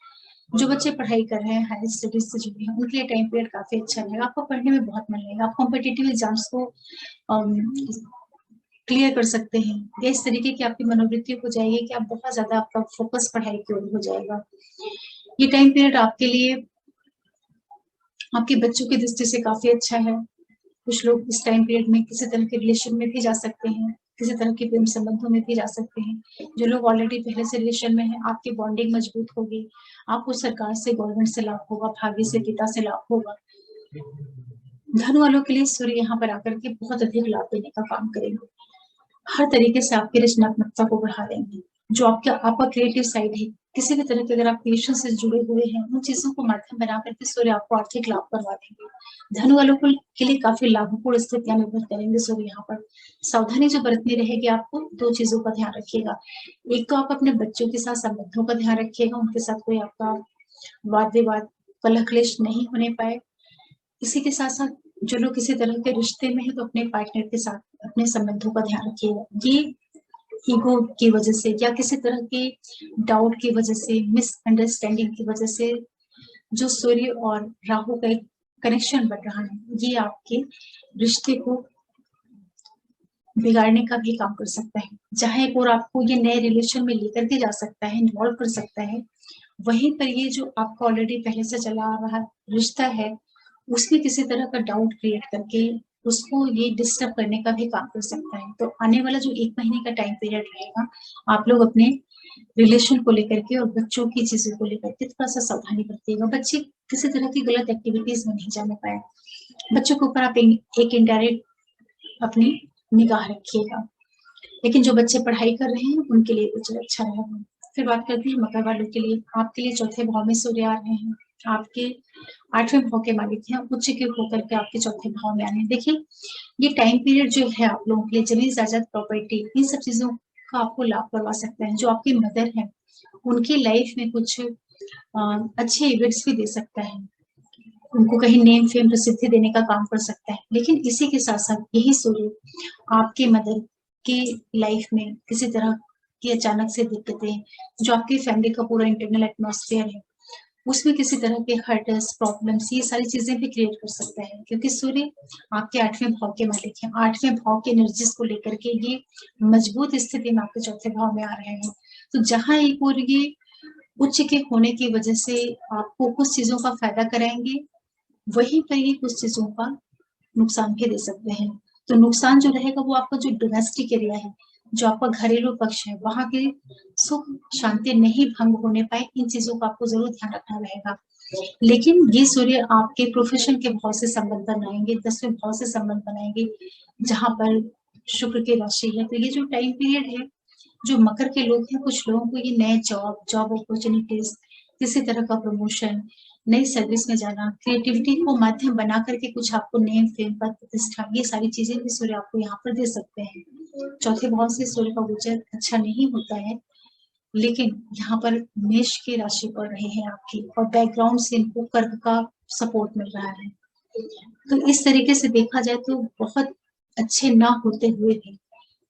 जो बच्चे पढ़ाई कर रहे हैं, हायर स्टडीज से जुड़े हैं, उनके लिए टाइम पीरियड काफी अच्छा रहेगा। आपको पढ़ने में बहुत मन लगेगा, आप कॉम्पिटेटिव एग्जाम्स को क्लियर कर सकते हैं, या इस तरीके की आपकी मनोवृत्ति हो जाएगी कि आप बहुत ज्यादा, आपका फोकस पढ़ाई की ओर हो जाएगा। ये टाइम पीरियड आपके लिए आपके बच्चों की दृष्टि से काफी अच्छा है। कुछ लोग इस टाइम पीरियड में किसी तरह के रिलेशन में भी जा सकते हैं, किसी तरह के प्रेम संबंधों में भी जा सकते हैं। जो लोग ऑलरेडी पहले से रिलेशन में हैं, आपकी बॉन्डिंग मजबूत होगी, आपको सरकार से, गवर्नमेंट से लाभ होगा, भाग्य से, पिता से लाभ होगा। धन वालों के लिए सूर्य यहाँ पर आकर के बहुत अधिक लाभ देने का काम करेंगे। हर तरीके से आपकी रचनात्मकता को बढ़ा देंगे। जो आपका क्रिएटिव साइड है, किसी भी तरह के अगर आप क्रिएशन से जुड़े हुए हैं, उन चीजों को माध्यम बना करके सूर्य आपको आर्थिक लाभ करवा देंगे। धन वालों के लिए काफी लाभपूर्ण स्थितियां निर्भर करेंगे सूर्य यहाँ पर। सावधानी जो बरतनी रहेगी आपको, 2 चीजों का ध्यान रखिएगा। एक तो आप अपने बच्चों के साथ संबंधों का ध्यान रखिएगा, उनके साथ कोई आपका वाद विवाद, कलह क्लेश नहीं होने पाए। इसी के साथ साथ जो लोग किसी तरह के रिश्ते में है, तो अपने पार्टनर के साथ अपने संबंधों का ध्यान रखिएगा। ये ईगो की वजह से या किसी तरह के डाउट की वजह से, मिसअंडरस्टैंडिंग की वजह से जो सूर्य और राहु का एक कनेक्शन बन रहा है, ये आपके रिश्ते को बिगाड़ने का भी काम कर सकता है। जहाँ एक और आपको ये नए रिलेशन में लेकर के जा सकता है, इन्वॉल्व कर सकता है, वहीं पर ये जो आपका ऑलरेडी पहले से चला आ रहा रिश्ता है, उसमें किसी तरह का डाउट क्रिएट करके उसको ये डिस्टर्ब करने का भी काम कर सकता है। तो आने वाला जो 1 महीने का टाइम पीरियड रहेगा, आप लोग अपने रिलेशन को लेकर के और बच्चों की चीज़ों को लेकर के थोड़ा-सा सावधानी बरतिएगा। बच्चे किसी तरह की गलत एक्टिविटीज़ में नहीं जाने पाएँ। बच्चों के ऊपर आप एक इनडायरेक्ट अपनी निगाह रखिएगा। लेकिन जो बच्चे पढ़ाई कर रहे हैं, उनके लिए गोचर अच्छा रहेगा। फिर बात करते हैं मकर वालों के लिए। आपके लिए चौथे भाव में सूर्य आ रहे हैं। आपके 8वें भाव के मालिक हैं, उच्च के होकर के आपके चौथे भाव में आ रहे हैं। देखिए, ये टाइम पीरियड जो है आप लोगों के लिए ज़मीन जायदाद, प्रॉपर्टी, इन सब चीज़ों का आपको लाभ करवा सकता है। जो आपकी मदर हैं, उनकी लाइफ में कुछ अच्छे इवेंट्स भी दे सकता है। उनको कहीं नेम फेम प्रसिद्धि देने का काम कर सकता है। लेकिन इसी के साथ-साथ यही सूर्य आपके मदर की लाइफ में किसी तरह की अचानक से दिक्कतें, जो आपकी फैमिली का पूरा इंटरनल एटमॉस्फेयर है, उसमें किसी तरह के हर्ट्स, प्रॉब्लम्स, ये सारी चीज़ें भी क्रिएट कर सकता है। क्योंकि सूर्य आपके 8वें भाव के मालिक हैं। 8वें भाव के एनर्जीज़ को लेकर के ये मजबूत स्थिति में आपके चौथे भाव में आ रहे हैं। तो जहाँ एक ओर ये उच्च के होने की वजह से आपको कुछ चीज़ों का फ़ायदा कराएँगे, वहीं पर ये कुछ चीज़ों का नुकसान भी दे सकते हैं। तो नुकसान जो रहेगा वो आपका जो डोमेस्टिक एरिया है, जो आपका घरेलू पक्ष है, वहाँ के सुख शांति नहीं भंग होने पाए, इन चीज़ों का आपको ज़रूर ध्यान रखना रहेगा। लेकिन ये सूर्य आपके प्रोफ़ेशन के भाव से संबंध बनाएँगे, 10वें भाव से संबंध बनाएँगे, जहाँ पर शुक्र की राशि है। तो ये जो टाइम पीरियड है, जो मकर के लोग हैं, कुछ लोगों को ये नए जॉब अपॉर्च्युनिटीज़, किसी तरह का प्रमोशन, नई सर्विस में जाना, क्रिएटिविटी को माध्यम बना करके कुछ आपको नेम, फेम, पद प्रतिष्ठा, ये सारी चीज़ें भी सूर्य आपको यहाँ पर दे सकते हैं। चौथे भाव से सूर्य का गोचर अच्छा नहीं होता है, लेकिन यहाँ पर मेष की राशि पड़ रही है आपकी और बैकग्राउंड से इनको कर्क का सपोर्ट मिल रहा है। तो इस तरीके से देखा जाए तो बहुत अच्छे ना होते हुए भी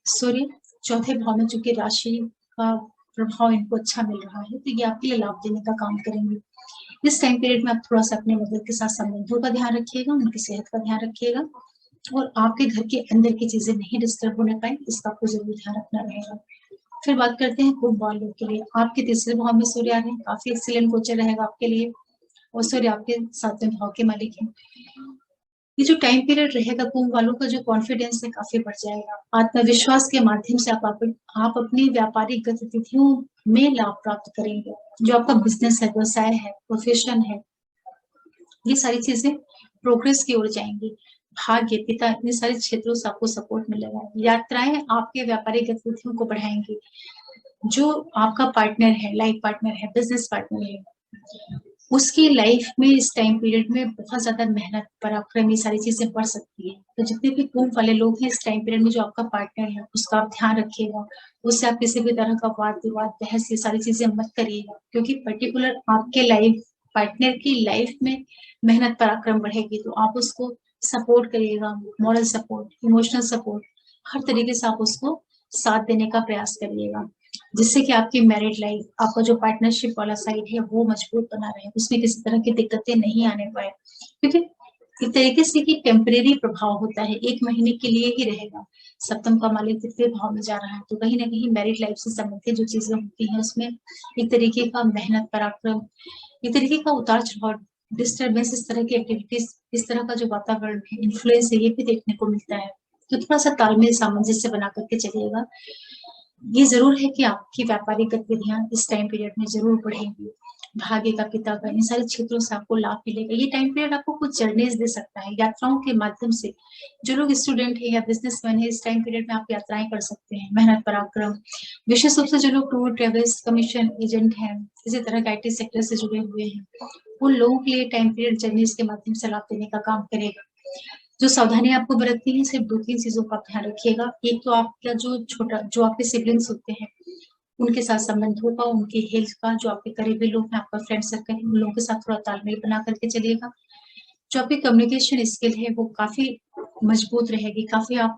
सूर्य चौथे भाव में चूँकि राशि का प्रभाव इनको अच्छा मिल रहा है, तो ये आपके लिए लाभ देने का काम करेंगे। इस टाइम पीरियड में आप थोड़ा-सा अपने मदर के साथ संबंधों का ध्यान रखिएगा, उनकी सेहत का ध्यान रखिएगा और आपके घर के अंदर की चीज़ें नहीं डिस्टर्ब होने पाएँ, इसका आपको ज़रूर ध्यान रखना रहेगा। फिर बात करते हैं कुंभ वालों के लिए। आपके तीसरे भाव में सूर्य आ रहे हैं, काफ़ी एक्सीलेंट गोचर रहेगा आपके लिए और सूर्य आपके 7वें भाव के मालिक हैं। ये जो टाइम पीरियड रहेगा कुंभ वालों का जो कॉन्फिडेंस है काफ़ी बढ़ जाएगा। आत्मविश्वास के माध्यम से आप अपनी व्यापारिक गतिविधियों में लाभ प्राप्त करेंगे। जो आपका बिज़नेस है, व्यवसाय है, प्रोफ़ेशन है, ये सारी चीज़ें प्रोग्रेस की ओर जाएँगी। भाग्य, पिता, इन सारे क्षेत्रों से आपको सपोर्ट मिलेगा। यात्राएँ आपके व्यापारिक गतिविधियों को बढ़ाएँगी। जो आपका पार्टनर है, लाइफ पार्टनर है, बिज़नेस पार्टनर है, उसकी लाइफ में इस टाइम पीरियड में बहुत ज़्यादा मेहनत, पराक्रम, ये सारी चीज़ें बढ़ सकती हैं। तो जितने भी कुंभ वाले लोग हैं इस टाइम पीरियड में जो आपका पार्टनर है, उसका आप ध्यान रखिएगा। उससे आप किसी भी तरह का वाद-विवाद, बहस ये सारी चीज़ें मत करिएगा क्योंकि पर्टिकुलर आपके लाइफ पार्टनर की लाइफ में मेहनत, पराक्रम बढ़ेगी तो आप उसको सपोर्ट करिएगा, मॉरल सपोर्ट, इमोशनल सपोर्ट, हर तरीके से आप उसको साथ देने का प्रयास करिएगा। जिससे कि आपकी मैरिड लाइफ, आपका जो पार्टनरशिप वाला साइड है वो मजबूत बना रहे, उसमें किसी तरह की दिक्कतें नहीं आने पाए। क्योंकि एक तरीके से ये टेम्परेरी प्रभाव होता है, 1 महीने के लिए ही रहेगा। सप्तम का मालिक 3वें भाव में जा रहा है, तो कहीं न कहीं मैरिड लाइफ से संबंधित जो चीज़ें होती हैं उसमें एक तरीके का मेहनत, पराक्रम, एक तरीके का उतार-चढ़ाव, डिस्टर्बेंस, इस तरह की एक्टिविटीज़, इस तरह का जो वातावरण है, इन्फ्लुएंस है, ये भी देखने को मिलता है। तो थोड़ा-सा तालमेल, सामंजस्य बना कर के चलिएगा। ये ज़रूर है कि आपकी व्यापारिक गतिविधियाँ इस टाइम पीरियड में ज़रूर बढ़ेंगी। भाग्य का, पिता का, इन सारे क्षेत्रों से आपको लाभ मिलेगा। ये टाइम पीरियड आपको कुछ जर्नीज़ दे सकता है, यात्राओं के माध्यम से। जो लोग स्टूडेंट हैं या बिज़नेसमैन हैं, इस टाइम पीरियड में आप यात्राएँ कर सकते हैं, मेहनत, पराक्रम। विशेष रूप से जो लोग टूर, ट्रैवल्स, कमीशन एजेंट हैं, इसी तरह के आईटी सेक्टर से जुड़े हुए हैं, उन लोगों के लिए टाइम पीरियड जर्नीज़ के माध्यम से लाभ देने का काम करेगा। जो सावधानियाँ आपको बरतनी है, सिर्फ़ 2-3 चीज़ों का आप ध्यान रखिएगा। एक तो आपका जो आपके सिबलिंग्स होते हैं, उनके साथ संबंधों का, उनकी हेल्थ का, जो आपके करीबी लोग हैं, आपका फ्रेंड सर्कल है, उन लोगों के साथ थोड़ा तालमेल बना कर के चलिएगा। जो आपकी कम्युनिकेशन स्किल है, वो काफ़ी मजबूत रहेगी, काफ़ी आप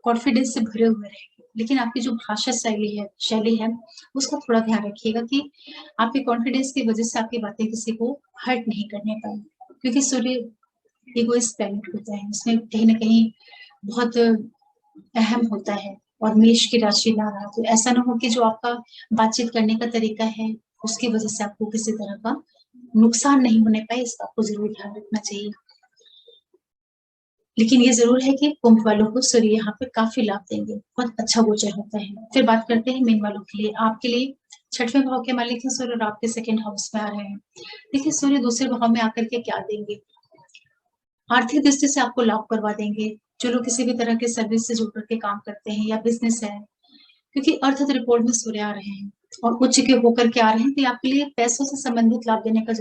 कॉन्फिडेंस से भरे हुए रहेंगे। लेकिन आपकी जो भाषा शैली है, उसका थोड़ा ध्यान रखिएगा कि आपके कॉन्फिडेंस की वज़ह से आपकी बातें किसी को हर्ट नहीं करने पाएँ। क्योंकि सूर्य इगोइस्ट प्लैनेट होता है, इसमें कहीं न कहीं बहुत अहम होता है और मेष की राशि ला रहा, तो ऐसा ना हो कि जो आपका बातचीत करने का तरीका है उसकी वजह से आपको किसी तरह का नुकसान नहीं होने पाए, इसका आपको जरूर ध्यान रखना चाहिए। लेकिन ये जरूर है कि कुंभ वालों को सूर्य यहाँ पे काफी लाभ देंगे, बहुत अच्छा गोचर होता है। फिर बात करते हैं मीन वालों के लिए। आपके लिए छठवें भाव के मालिक है सूर्य और आपके सेकंड हाउस में आ रहे हैं। देखिए सूर्य दूसरे भाव में आकर के क्या देंगे, आर्थिक दृष्टि से आपको लाभ करवा देंगे। जो लोग किसी भी तरह के सर्विस से जुड़ करके काम करते हैं या बिजनेस है, क्योंकि अर्थ त्रिकोण में सूर्य आ रहे हैं और उच्च के होकर के आ रहे हैं, तो आपके लिए पैसों से संबंधित लाभ देने का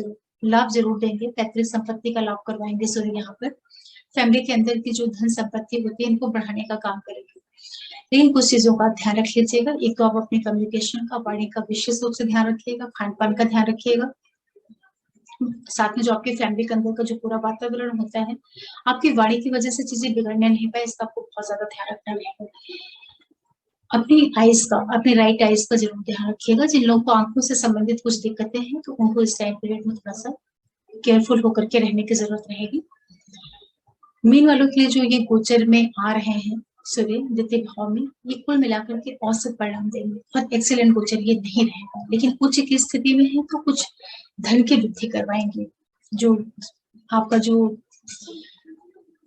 लाभ जरूर देंगे। पैतृक संपत्ति का लाभ करवाएंगे सूर्य यहाँ पर। फैमिली के अंदर की जो धन संपत्ति होती है इनको बढ़ाने का काम करेंगे। लेकिन कुछ चीजों का ध्यान रख लीजिएगा। एक तो आप अपने कम्युनिकेशन का, वाणी का विशेष रूप से ध्यान रखिएगा, खान पान का ध्यान रखिएगा। साथ में जो आपके फैमिली के अंदर का जो पूरा वातावरण होता है, आपकी वाणी की वजह से चीजें बिगड़ने नहीं पाए, इसका आपको बहुत ज्यादा ध्यान रखना रहेगा। अपनी आइज का, अपने राइट आइज का जरूर ध्यान रखिएगा। जिन लोगों को आंखों से संबंधित कुछ दिक्कतें हैं तो उनको इस टाइम पीरियड में थोड़ा सा केयरफुल होकर के रहने की जरूरत रहेगी। मीन वालों के लिए जो ये गोचर में आ रहे हैं सूर्य द्वितीय भाव में, ये कुल मिलाकर के औसत परिणाम देंगे। बहुत एक्सीलेंट गोचर ये नहीं रहेगा, लेकिन उच्च की स्थिति में है तो कुछ धन की वृद्धि करवाएंगे। जो आपका जो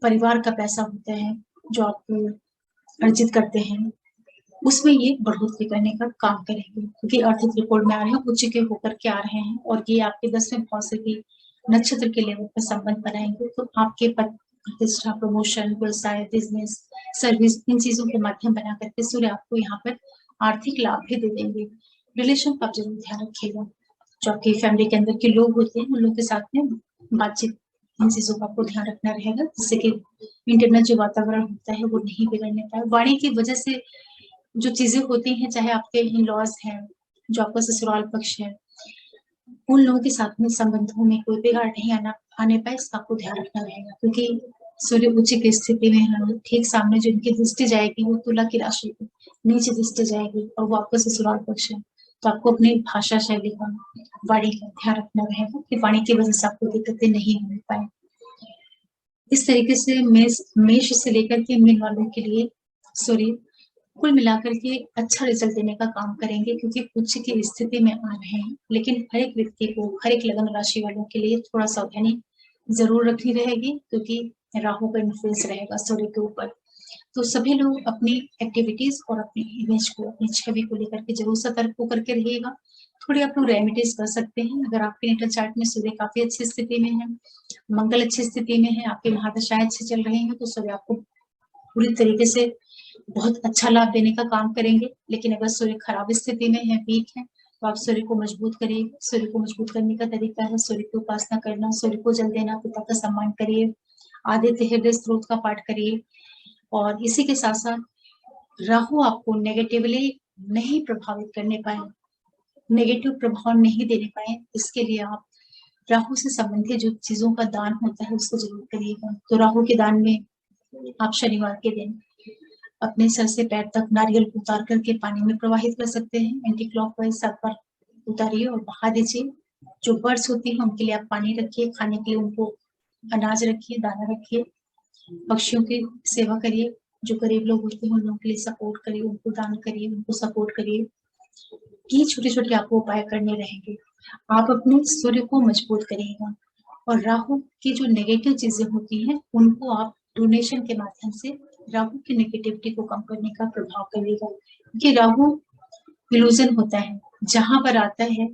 परिवार का पैसा होता है, जो आप अर्जित करते हैं, उसमें ये बढ़ोतरी करने का काम करेंगे, क्योंकि अर्थ त्रिकोण में आ रहे हैं, उच्च के होकर के आ रहे हैं और ये आपके 10वें भाव से भी नक्षत्र के लेवल पर संबंध बनाएंगे। तो आपके पद प्रतिष्ठा, प्रमोशन, व्यवसाय, बिजनेस, सर्विस, इन चीजों के माध्यम बना करके सूर्य आपको यहाँ पर आर्थिक लाभ भी दे देंगे। रिलेशन का आप जरूर ध्यान रखिएगा। जो आपकी फैमिली के अंदर के लोग होते हैं उन लोग के साथ में बातचीत, इन चीजों का आपको ध्यान रखना रहेगा, जिससे कि इंटरनल जो वातावरण होता है वो नहीं बिगड़ने पाए। वाणी की वजह से जो चीजें होती हैं, चाहे आपके इन लॉज हैं, जो आपका ससुराल पक्ष है, उन लोगों के साथ में संबंधों में कोई बिगाड़ नहीं आने पाए, इसका आपको ध्यान रखना रहेगा। क्योंकि सूर्य उच्च की स्थिति में है, ठीक सामने जो इनकी दृष्टि जाएगी वो तुला की राशि को नीचे दृष्टि जाएगी और वो आपका ससुराल पक्ष है। तो आपको अपनी भाषा शैली का, वाणी का ध्यान रखना रहेगा कि वाणी की वजह से आपको दिक्कतें नहीं हो पाए। इस तरीके से मेष से लेकर के मीन वालों के लिए सूर्य कुल मिलाकर के अच्छा रिजल्ट देने का काम करेंगे, क्योंकि उच्च की स्थिति में आ रहे हैं। लेकिन हर एक व्यक्ति को, हर एक लगन राशि वालों के लिए थोड़ा सावधानी जरूर रखनी रहेगी, क्योंकि राहु का इन्फ्लुएंस रहेगा सूर्य के ऊपर। तो सभी लोग अपनी एक्टिविटीज और अपनी इमेज को, अपनी छवि को लेकर के जरूर सतर्क होकर के रहिएगा। थोड़ी आप लोग रेमेडीज कर सकते हैं। अगर आपके नेटल चार्ट में सूर्य काफी अच्छी स्थिति में है, मंगल अच्छी स्थिति में है, आपके महादशाएं अच्छे चल रहे हैं, तो सूर्य आपको पूरी तरीके से बहुत अच्छा लाभ देने का काम करेंगे। लेकिन अगर सूर्य खराब स्थिति में है, वीक है, तो आप सूर्य को मजबूत करिए। सूर्य को मजबूत करने का तरीका है सूर्य की उपासना करना, सूर्य को जल देना, पिता का सम्मान करिए, आदित्य हृदय स्त्रोत का पाठ करिए। और इसी के साथ साथ राहु आपको नेगेटिवली नहीं प्रभावित करने पाए, नेगेटिव प्रभाव नहीं देने पाए, इसके लिए आप राहु से संबंधित जो चीजों का दान होता है उसको जरूर करिएगा। तो राहु के दान में आप शनिवार के दिन अपने सर से पैर तक नारियल उतार करके पानी में प्रवाहित कर सकते हैं। एंटी क्लॉकवाइज 7 बार उतारिए और बहा दीजिए। जो बर्ड्स होती हैं उनके लिए आप पानी रखिए, खाने के लिए उनको अनाज रखिए, दाना रखिए, पक्षियों की सेवा करिए। जो गरीब लोग होते हैं उन लोगों के लिए सपोर्ट करिए, उनको दान करिए, उनको सपोर्ट करिए। ये छोटे छोटे आपको उपाय करने रहेंगे। आप अपने सूर्य को मजबूत करिएगा और राहु की जो नेगेटिव चीजें होती हैं उनको आप डोनेशन के माध्यम से राहु की नेगेटिविटी को कम करने का प्रभाव करिएगा। क्योंकि राहु इल्यूजन होता है, जहां पर आता है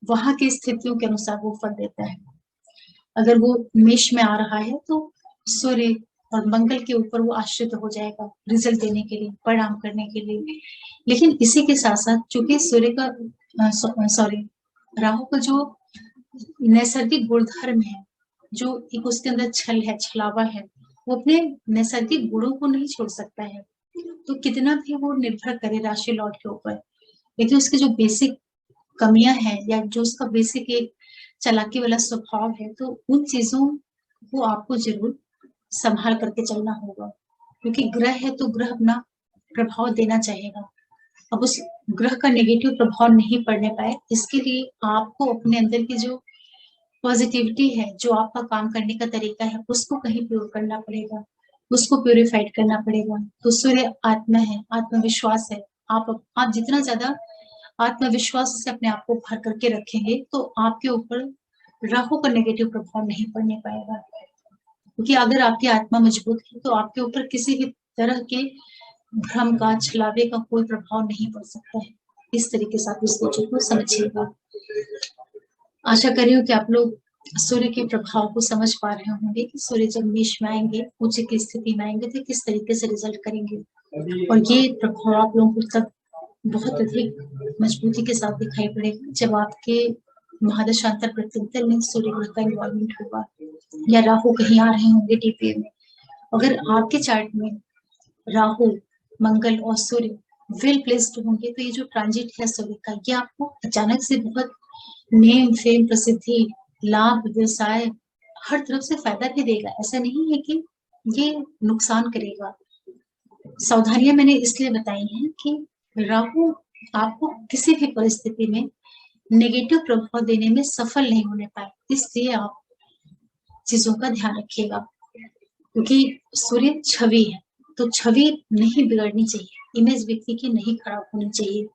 वहां की स्थितियों के अनुसार वो फल देता है। अगर वो मेष में आ रहा है तो सूर्य और मंगल के ऊपर वो आश्रित हो जाएगा रिजल्ट देने के लिए, परिणाम करने के लिए। लेकिन इसी के साथ साथ चूंकि सूर्य का सॉरी राहु का जो नैसर्गिक गुणधर्म है, जो एक उसके अंदर छल है, छलावा है, वो अपने नैसर्गिक गुणों को नहीं छोड़ सकता है। तो कितना भी वो निर्भर करे राशि लॉर्ड के ऊपर, लेकिन उसकी जो बेसिक कमियां हैं या जो उसका बेसिक एक चालाकी वाला स्वभाव है, तो उन चीजों को आपको जरूर संभाल करके चलना होगा। क्योंकि ग्रह है तो ग्रह अपना प्रभाव देना चाहेगा। अब उस ग्रह का नेगेटिव प्रभाव नहीं पड़ने पाए, इसके लिए आपको अपने अंदर की जो पॉजिटिविटी है, जो आपका काम करने का तरीका है, उसको कहीं प्योर करना पड़ेगा। उसको प्यूरिफाइड करना पड़ेगा। तो सूर्य आत्मा है, आत्मविश्वास है। आप जितना ज़्यादा आत्मविश्वास से अपने आप को भर करके रखेंगे, तो आपके ऊपर राहु का नेगेटिव प्रभाव नहीं पड़ने पाएगा। क्योंकि अगर आपकी आत्मा मजबूत है, तो आपके ऊपर किसी भी तरह के भ्रम का, छलावे का कोई प्रभाव नहीं पड़ सकता है। इस तरीके से आप इस चीज़ को समझिएगा। आशा कर रही हूँ कि आप लोग सूर्य के प्रभाव को समझ पा रहे होंगे कि सूर्य जब मेष में आएंगे, उच्च की स्थिति में आएंगे, तो किस तरीके से रिजल्ट करेंगे। और ये प्रभाव आप लोगों को तब बहुत अधिक मजबूती के साथ दिखाई पड़ेगा जब आपके महादशांतर प्रत्यंतर में सूर्य ग्रह का इन्वॉल्वमेंट होगा, या राहु कहीं आ रहे होंगे डीपीए में। अगर आपके चार्ट में राहु, मंगल और सूर्य वेल प्लेस्ड होंगे, तो ये जो ट्रांजिट है सूर्य का, ये आपको अचानक से बहुत नेम, फेम, प्रसिद्धि, लाभ, व्यवसाय, हर तरफ से फायदा भी देगा। ऐसा नहीं है कि ये नुकसान करेगा। सावधानियां मैंने इसलिए बताई हैं कि राहु आपको किसी भी परिस्थिति में नेगेटिव प्रभाव देने में सफल नहीं होने पाए, इसलिए आप चीजों का ध्यान रखिएगा। क्योंकि सूर्य छवि है, तो छवि नहीं बिगड़नी चाहिए, इमेज व्यक्ति की नहीं खराब होनी चाहिए।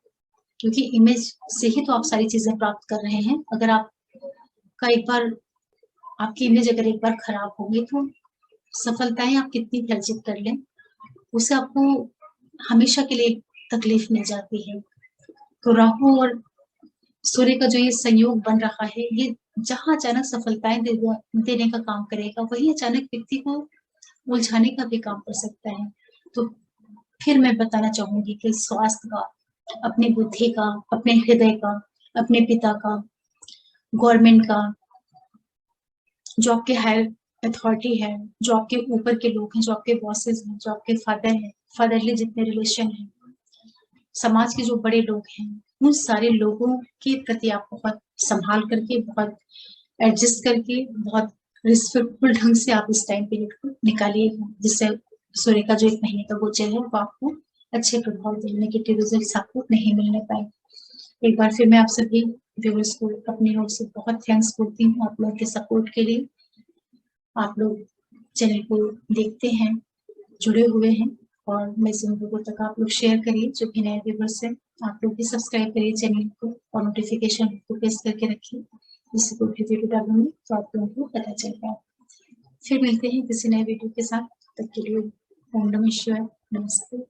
क्योंकि इमेज से ही तो आप सारी चीजें प्राप्त कर रहे हैं। अगर आपका एक बार आपकी इमेज अगर एक बार खराब होगी, तो सफलताएं आप कितनी भी अर्जित कर लें, उससे आपको हमेशा के लिए तकलीफ मिल जाती है। तो राहु और सूर्य का जो ये संयोग बन रहा है, ये जहां अचानक सफलताएं देने का काम करेगा, वही अचानक व्यक्ति को उलझाने का भी काम कर सकता है। तो फिर मैं बताना चाहूंगी कि स्वास्थ्य का, अपनी बुद्धि का, अपने हृदय का, अपने पिता का, गवर्नमेंट का, जो आपके हायर अथॉरिटी है, जो आपके ऊपर के लोग हैं, जो आपके बॉसेस हैं, जो आपके फादर हैं, फादरली जितने रिलेशन हैं, समाज के जो बड़े लोग हैं, उन सारे लोगों के प्रति आप बहुत संभाल करके, बहुत एडजस्ट करके, बहुत रिस्पेक्टफुल ढंग से आप इस टाइम पीरियड को निकालिएगा, जिससे सूर्य का जो 1 महीने का गोचर है, वो आपको अच्छे प्रभाव देने, नेगेटिव रिजल्ट आपको नहीं मिलने पाए। एक बार फिर मैं आप सभी व्यूअर्स को अपनी ओर से बहुत थैंक्स बोलती हूँ आप लोगों के सपोर्ट के लिए। आप लोग चैनल को देखते हैं, जुड़े हुए हैं, और मैं इसे लोगों तक आप लोग शेयर करिए। जो भी नए व्यूअर्स हैं, आप लोग भी सब्सक्राइब करिए चैनल को और नोटिफिकेशन को प्रेस करके रखिए, जिससे कोई भी वीडियो डालूंगी तो आप लोगों को पता चल पाए। फिर मिलते हैं किसी नए वीडियो के साथ। तब तक के लिए ओम नमः शिवाय, नमस्ते।